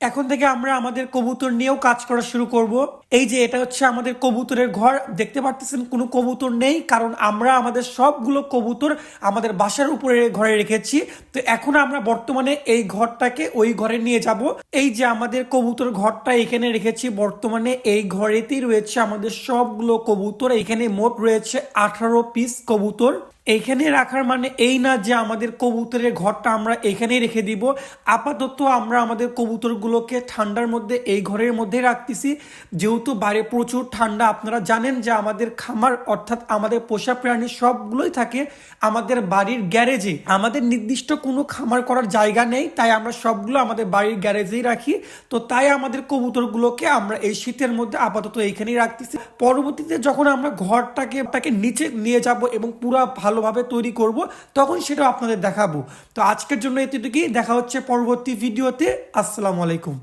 এখন থেকে আমরা আমাদের কবুতর নিয়েও কাজ করা শুরু করব। এই যে এটা হচ্ছে আমাদের কবুতরের ঘর, দেখতে পাচ্ছেন কোনো কবুতর নেই, কারণ আমরা আমাদের সবগুলো কবুতর আমাদের বাসার উপরে ঘরে রেখেছি। তো এখন আমরা বর্তমানে এই ঘরটাকে ওই ঘরে নিয়ে যাব। এই যে আমাদের কবুতর ঘরটা এখানে রেখেছি, বর্তমানে এই ঘরেতেই রয়েছে আমাদের সবগুলো কবুতর। এখানে মোট রয়েছে 18 পিস কবুতর। এইখানে রাখার মানে এই না যে আমাদের কবুতরের ঘরটা আমরা এখানেই রেখে দিব। আপাতত আমরা আমাদের কবুতরগুলোকে ঠান্ডার মধ্যে এই ঘরের মধ্যে রাখতেছি, যেহেতু বাইরে প্রচুর ঠান্ডা। আপনারা জানেন যে আমাদের খামার অর্থাৎ আমাদের পোষা প্রাণী সবগুলোই থাকে আমাদের বাড়ির গ্যারেজে। আমাদের নির্দিষ্ট কোনো খামার করার জায়গা নেই, তাই আমরা সবগুলো আমাদের বাড়ির গ্যারেজেই রাখি। তো তাই আমাদের কবুতরগুলোকে আমরা এই শীতের মধ্যে আপাতত এইখানেই রাখতেছি। পরবর্তীতে যখন আমরা ঘরটাকে নিচে নিয়ে যাব এবং পুরো ভালোভাবে তৈরি করব, তখন সেটা আপনাদের দেখাবো। তো আজকের জন্য এতটুকুই, দেখা হচ্ছে পরবর্তী ভিডিওতে। আসসালামু আলাইকুম।